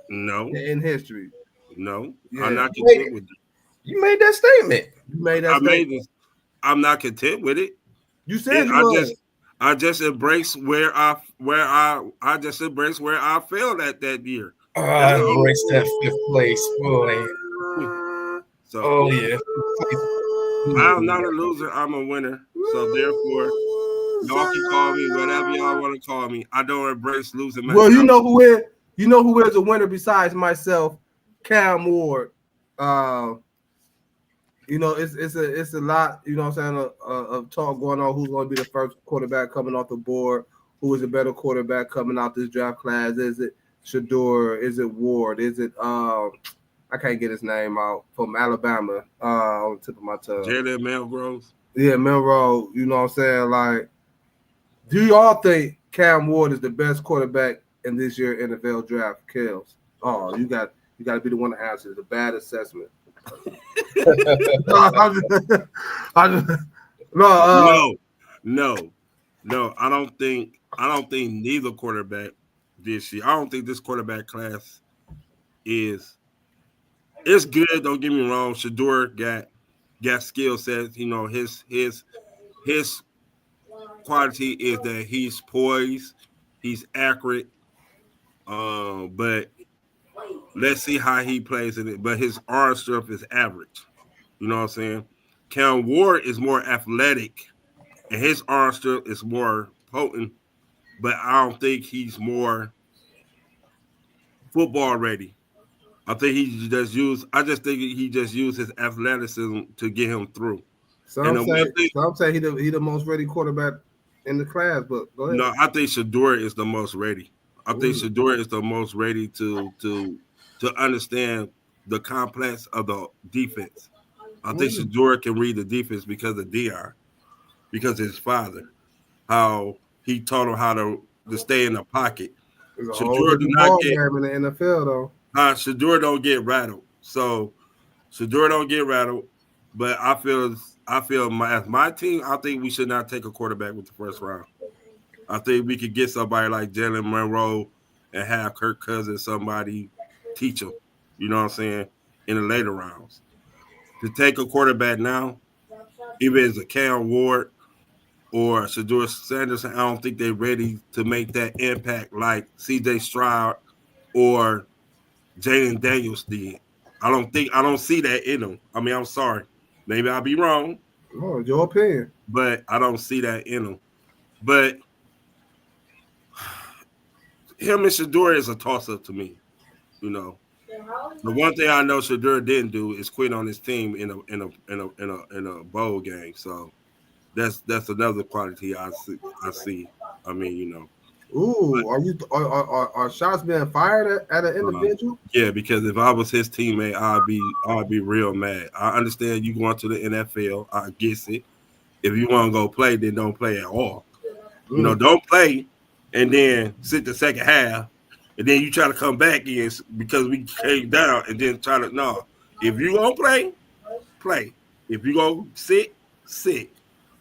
No. In history. No. Yeah. I'm not content with it. You made that statement. I'm not content with it. You said I just embrace where I just embrace where I failed at that year. I embrace that fifth place, boy. So yeah. I'm not a loser, I'm a winner. So therefore, y'all can call me whatever y'all want to call me. I don't embrace losing. Well, you know who is a winner besides myself? Cam Ward. It's a lot, you know what I'm saying, of talk going on. Who's going to be the first quarterback coming off the board? Who is a better quarterback coming out this draft class? Is it Shador? Is it Ward? Is it I can't get his name out, from Alabama, on the tip of my tongue. Jalen Milroe. Yeah, Milroe. You know what I'm saying? Like, do y'all think Cam Ward is the best quarterback in this year NFL draft? Kels. Oh, you got to be the one to answer. It's a bad assessment. No. I don't think neither quarterback this year. I don't think this quarterback class is. It's good. Don't get me wrong. Shador got skill sets. You know, his quality is that he's poised, he's accurate. But let's see how he plays in it. But his arm strength is average. You know what I'm saying? Cam Ward is more athletic, and his arm strength is more potent. But I don't think he's more football ready. I think he just used. I just think he just used his athleticism to get him through. Some say he the most ready quarterback in the class, but go ahead. No, I think Shador is the most ready. I think Shador is the most ready to understand the complex of the defense. I think Shador can read the defense because of Dion, because of his father, how he taught him how to stay in the pocket. It's a whole Shador do different not ball get game in the NFL though. Shador don't get rattled. So Shador don't get rattled. But I feel as my team, I think we should not take a quarterback with the first round. I think we could get somebody like Jalen Monroe and have Kirk Cousins, somebody teach them. You know what I'm saying? In the later rounds. To take a quarterback now, even as a Cam Ward or Shador Sanderson, I don't think they're ready to make that impact like CJ Stroud or Jaden Daniels did. I don't see that in them. I mean, I'm sorry. Maybe I'll be wrong. Oh, your opinion. But I don't see that in them. But him and Shador is a toss-up to me. You know. The one thing I know Shador didn't do is quit on his team in a bowl game. So that's another quality I see. I mean, you know. Ooh, are shots being fired at an individual? Yeah, because if I was his teammate, I'd be real mad. I understand you going to the NFL. I guess it. If you want to go play, then don't play at all. You know, don't play and then sit the second half, and then you try to come back in because we came down, and then try to no. If you gonna play, play. If you go sit.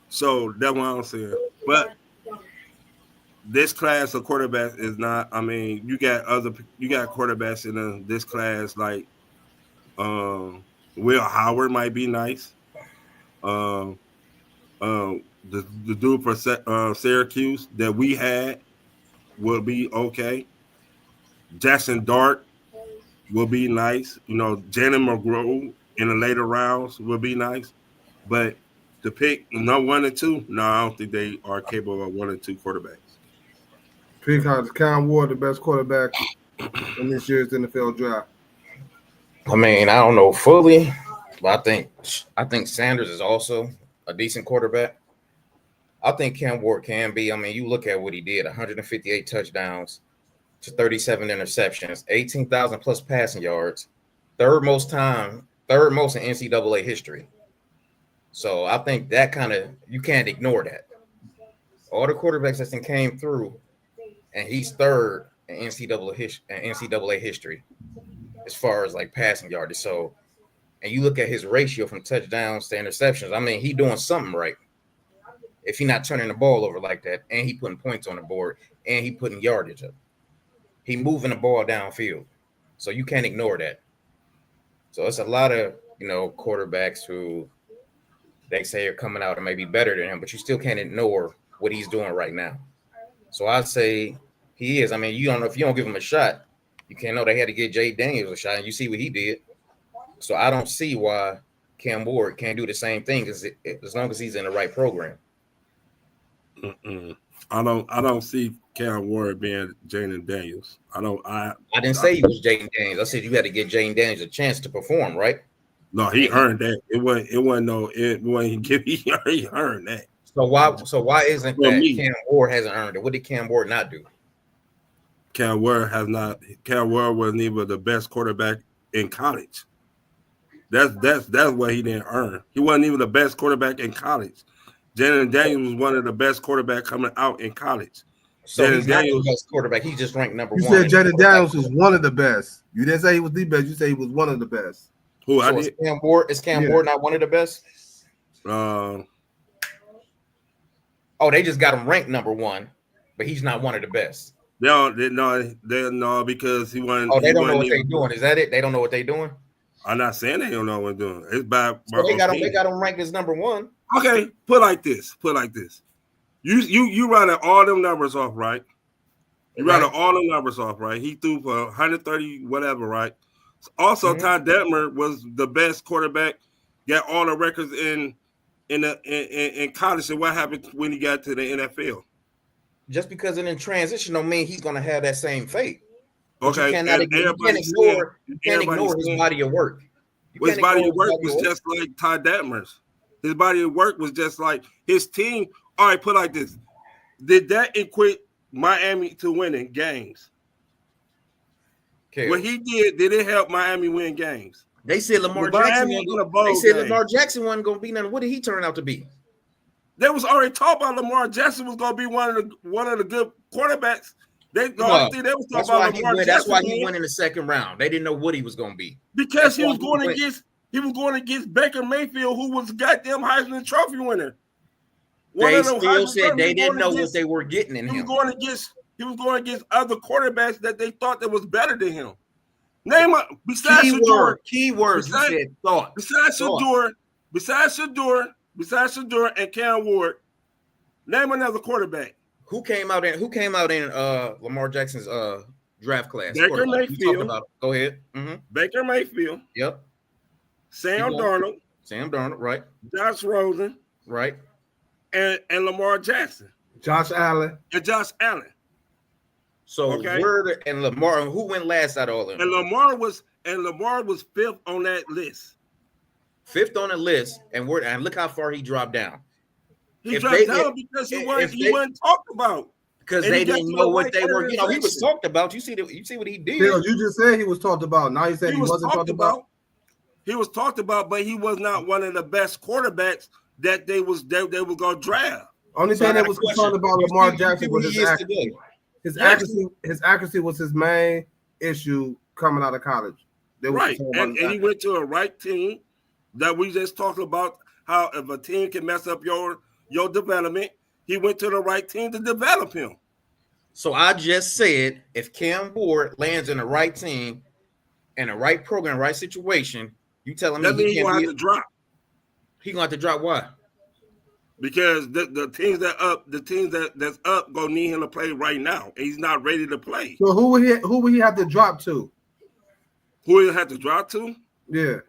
So that's what I'm saying. But this class of quarterbacks is not. I mean, you got quarterbacks in this class like Will Howard might be nice. The dude for Syracuse that we had will be okay. Jackson Dart will be nice. You know, Jalen McGrow in the later rounds will be nice. But to pick no 1 and 2, no, I don't think they are capable of 1 and 2 quarterbacks. Because Cam Ward, the best quarterback in this year's NFL draft. I mean, I don't know fully, but I think Sanders is also a decent quarterback. I think Cam Ward can be. I mean, you look at what he did: 158 touchdowns to 37 interceptions, 18,000 plus passing yards, third most in NCAA history. So I think that kind of you can't ignore that. All the quarterbacks that came through, and he's third in NCAA history as far as like passing yardage. So, and you look at his ratio from touchdowns to interceptions. I mean, he doing something right. If he's not turning the ball over like that, and he putting points on the board, and he putting yardage up, he moving the ball downfield. So you can't ignore that. So it's a lot of quarterbacks who they say are coming out and maybe better than him, but you still can't ignore what he's doing right now. So I'd say he is. I mean, you don't know if you don't give him a shot, you can't know they had to get Jay Daniels a shot, and you see what he did. So I don't see why Cam Ward can't do the same thing as long as he's in the right program. I don't see Cam Ward being Jaden Daniels. I didn't say he was Jaden Daniels. I said you had to give Jaden Daniels a chance to perform, right? No, he earned that. He earned that. So why isn't that Cam Ward hasn't earned it? What did Cam Ward not do? Cam Ward wasn't even the best quarterback in college. That's what he didn't earn. He wasn't even the best quarterback in college. Jaden Daniels was one of the best quarterbacks coming out in college. So he's not the best quarterback. He's just ranked number 1. You said Jaden Daniels was one of the best. You didn't say he was the best. You said he was one of the best. Who so is Cam Ward? Is Cam Ward not one of the best? They just got him ranked number 1, but he's not one of the best. No, because he wasn't. Oh, they don't know what they're doing. Is that it? They don't know what they're doing. I'm not saying they don't know what they're doing. It's by they got him ranked as number 1. Okay, put like this. You running all them numbers off, right? You running all them numbers off, right? He threw for 130 whatever, right? Also, Ty Detmer was the best quarterback. Got all the records in college. And what happened when he got to the NFL? Just because it's in transition don't mean he's going to have that same fate. But Okay, you cannot and you can't ignore his body of work. His body of work was just like Ty Detmer's. His body of work was just like his team. All right, put it like this: did that equate Miami to winning games? Okay. What he did it help Miami win games? They said Lamar Jackson. Lamar Jackson wasn't going to be nothing. What did he turn out to be? They was already talking about Lamar Jackson was going to be one of the good quarterbacks. That's why he went in the second round. They didn't know what he was going to be because he was going against Baker Mayfield, who was a goddamn Heisman Trophy winner. They still said they didn't know what they were getting in him. He was going against other quarterbacks that they thought that was better than him. Name a besides Shador. Keywords. You said thought. Besides Shador and Cam Ward, name another quarterback. Who came out in Lamar Jackson's draft class? Baker Mayfield. Go ahead. Mm-hmm. Baker Mayfield. Yep. Sam Darnold. Right. Josh Rosen. Right. And Lamar Jackson. Josh Allen. So Lamar, who went last out of all of them? And Lamar was fifth on that list. Fifth on the list, and look how far he dropped down. He dropped down because he wasn't talked about. Because they didn't know what they were. He was talked about. You see what he did. Bill, you just said he was talked about. Now you said he wasn't talked about. He was talked about, but he was not one of the best quarterbacks that they were going to draft. Only thing that was concerned about Lamar Jackson was his accuracy. His accuracy was his main issue coming out of college. Right, and he went to a right team that we just talked about. How if a team can mess up your development, he went to the right team to develop him. So I just said, if Cam Ward lands in the right team and the right program, right situation, you telling me he gonna have to drop. He gonna have to drop why? Because the teams that's up gonna need him to play right now. And he's not ready to play. So who will he have to drop to? Who will he have to drop to? Yeah.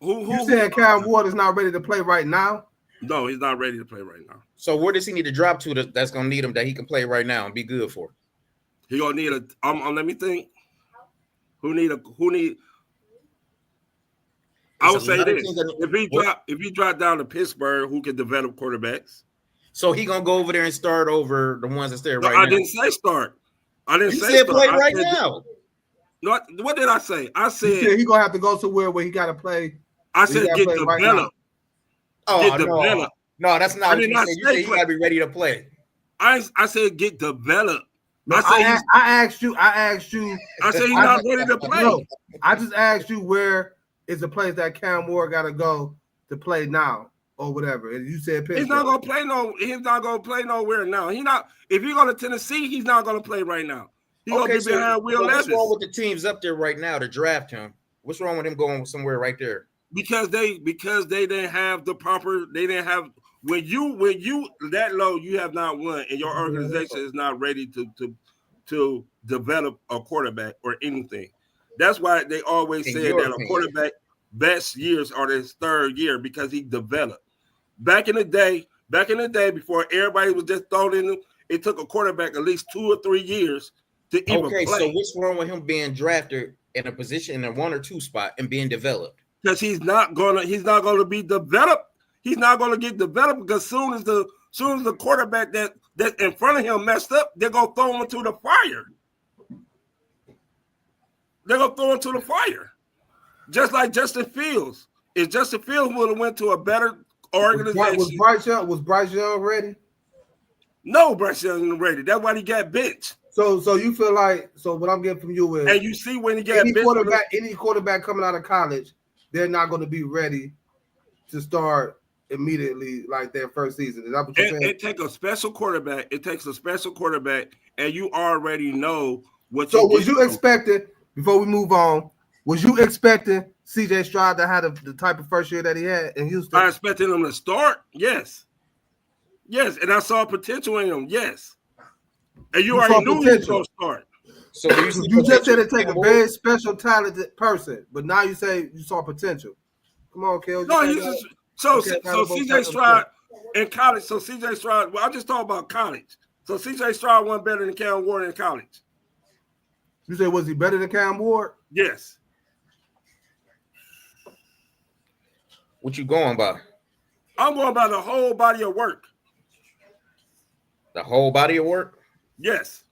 You saying Cam Ward is not ready to play right now? No, he's not ready to play right now. So where does he need to drop to that's gonna need him that he can play right now and be good for? He gonna need let me think. I would say this: if he drop down to Pittsburgh, who can develop quarterbacks? So he gonna go over there and start over the ones that's there right now. I didn't say start. You said play right now. What did I say? I said he gonna have to go somewhere where he got to play. I said get developed. No, that's not. You said he gotta be ready to play. I said get developed. No, I asked you. I said he's not ready to play. No, I just asked you where is the place that Cam Ward got to go to play now or whatever. And you said Pittsburgh. He's not gonna play nowhere now. If you go to Tennessee, he's not gonna play right now. He's gonna be behind Will Levis. What's wrong with the teams up there right now to draft him? What's wrong with him going somewhere right there? Because they didn't have the proper. They didn't have when you that low, you have not won, and your organization is not ready to develop a quarterback or anything. That's why they always said that a quarterback best years are his third year because he developed. Back in the day, before everybody was just thrown in, it took a quarterback at least 2 or 3 years to even play. So what's wrong with him being drafted in a position in a 1 or 2 spot and being developed? Because he's not gonna be developed. He's not gonna get developed because soon as the quarterback that's in front of him messed up, they're gonna throw him into the fire. They're gonna throw him into the fire. Just like Justin Fields. If Justin Fields would have went to a better organization. Was Bryce Young ready? No, Bryce Young wasn't ready. That's why he got benched. So you feel like what I'm getting from you is, and you see when he got any quarterback coming out of college, they're not going to be ready to start immediately like their first season. Is that what you're saying? It takes a special quarterback. And you already know what. So was you expecting, before we move on, was you expecting CJ Stroud to have the type of first year that he had in Houston? I expected him to start. Yes, and I saw potential in him. Yes, and you already knew he was going to start. So you just said it take a very special, talented person, but now you say you saw potential. Come on, Kel. No, so CJ Stroud in college. So CJ Stroud. Well, I just talk about college. So CJ Stroud won better than Cam Ward in college. You say, was he better than Cam Ward? Yes. What you going by? I'm going by the whole body of work. The whole body of work? Yes.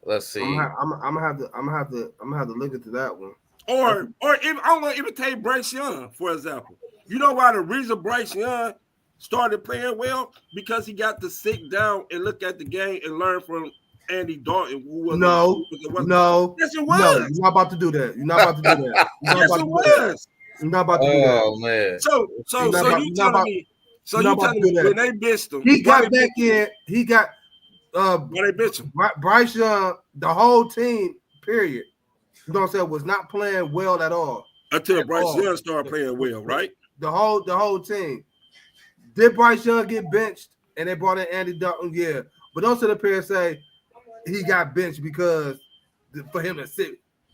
Let's see. I'm gonna have to look into that one. Or if I'm gonna even take Bryce Young, for example. You know why the reason Bryce Young started playing well? Because he got to sit down and look at the game and learn from Andy Dalton, who was No. Yes, it was. No, you're not about to do that. You're not about to do that. Yes, it was. You're not about to do that. Oh man. So you telling me when they benched him, He got back in. He got why they benched him? Bryce Young, the whole team, period. You know what I'm saying, was not playing well at all. Until Bryce Young started playing well, right? The whole team. Did Bryce Young get benched and they brought in Andy Dalton? Yeah. But don't sit up here and say he got benched because for him to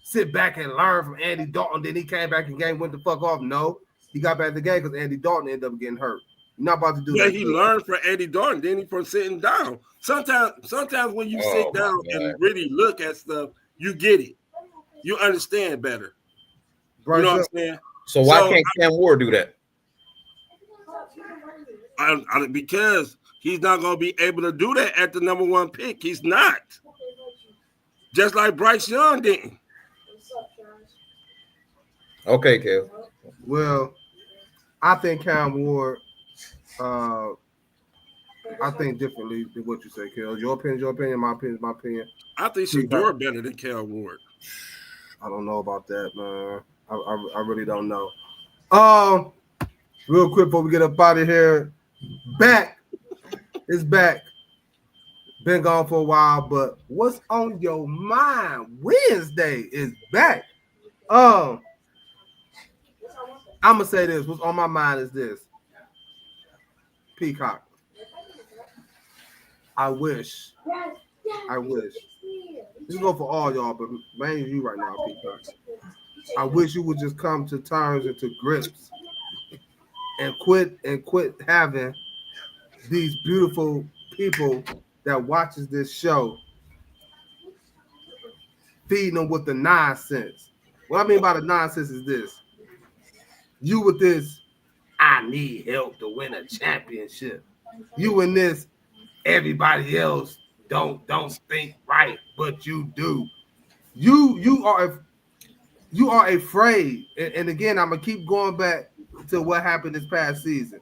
sit back and learn from Andy Dalton, then he came back in the game, went the fuck off. No, he got back in the game because Andy Dalton ended up getting hurt. You're not about to do that. Yeah, he learned from Andy Dalton, then he from sitting down. Sometimes when you sit down and really look at stuff, you get it. You understand better. Bryce you know Young, what I'm saying? So why can't Cam Ward do that? Because he's not going to be able to do that at the number 1 pick. He's not. Just like Bryce Young didn't. Okay, Kev. Well, I think Cam Ward, I think differently than what you say, Kel. Your opinion, my opinion. I think Shador better than Cam Ward. I don't know about that, man. I really don't know. Real quick before we get up out of here, it's back. Been gone for a while, but what's on your mind? Wednesday is back. I'm gonna say this. What's on my mind is this. Peacock. I wish. This go for all y'all, but mainly you right now, Peacock. I wish you would just come to terms and to grips and quit having these beautiful people that watches this show feeding them with the nonsense. What I mean by the nonsense is this. You with this, I need help to win a championship. You in this, everybody else don't think right, but you do. You are afraid. And again, I'm gonna keep going back to what happened this past season.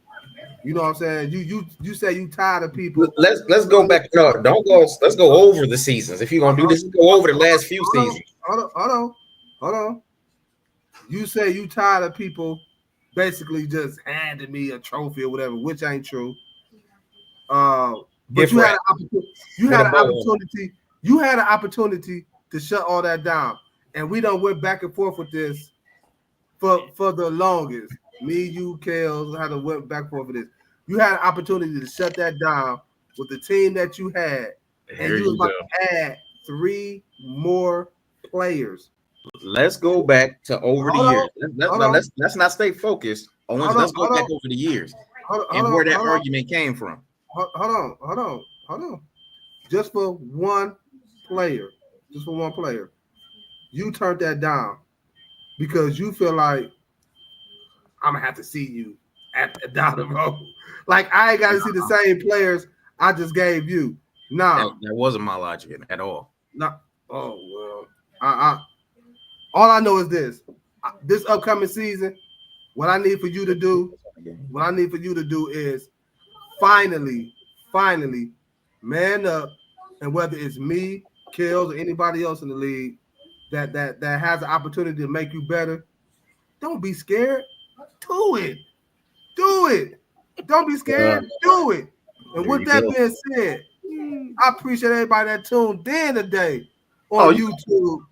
You know what I'm saying? You say you tired of people. Let's go back. No, don't go. Let's go over the seasons. If you're gonna do this, go over the last few seasons. Hold on. You say you tired of people basically just handing me a trophy or whatever, which ain't true. But you had an opportunity to shut all that down. And we done went back and forth with this for the longest. Me, you, Kales, had to went back and forth with this. You had an opportunity to shut that down with the team that you had. And you was about to add 3 more players. Let's go back to over the years. Let's not stay focused on let's go back over the years and where that argument came from. Hold on. Just for one player. You turned that down because you feel like I'm gonna have to see you down the road. Like I ain't got to see the same players I just gave you. No, that wasn't my logic at all. No. Oh well. All I know is this upcoming season. What I need for you to do is finally man up, and whether it's me, Kills, or anybody else in the league that has the opportunity to make you better, don't be scared. Do it. Don't be scared. Do it. And with that being said, I appreciate everybody that tuned in today on YouTube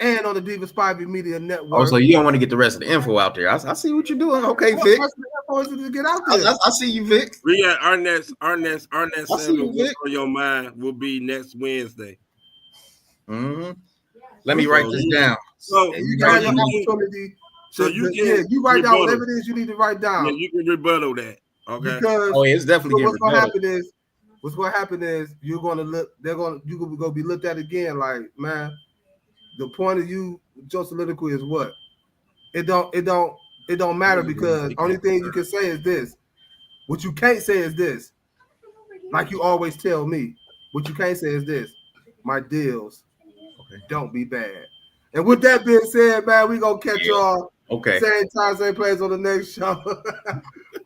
and on the Diva Spivey Media Network. Oh, so you don't want to get the rest of the info out there. I see what you're doing. Okay, Vic. To get out there. I see you, Vic. Yeah, our next segment on your mind will be next Wednesday. Mm-hmm. Let me write this down. So you got your opportunity. So you write down whatever it is you need to write down. Yeah, you can rebuttal that. Okay. Because it's definitely what's gonna happen is what's going to happen is you're going to look. You're going to be looked at again. Like, man, the point of you, your soliloquy is what? It don't matter because only thing you can say is this. What you can't say is this. Like you always tell me, what you can't say is this. My deals don't be bad. And with that being said, man, we gonna catch y'all same time, same place on the next show.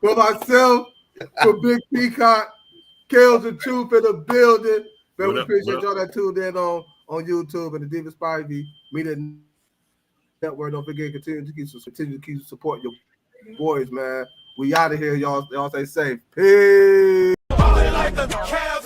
For myself, for Big Peacock, Kales the Truth in the building. Man, we appreciate y'all that tuned in on YouTube and the Diva Spivey Media Network. Don't forget, continue to keep supporting your boys, man. We out of here, y'all. Y'all stay safe. Peace. Ballin' like the Cavs.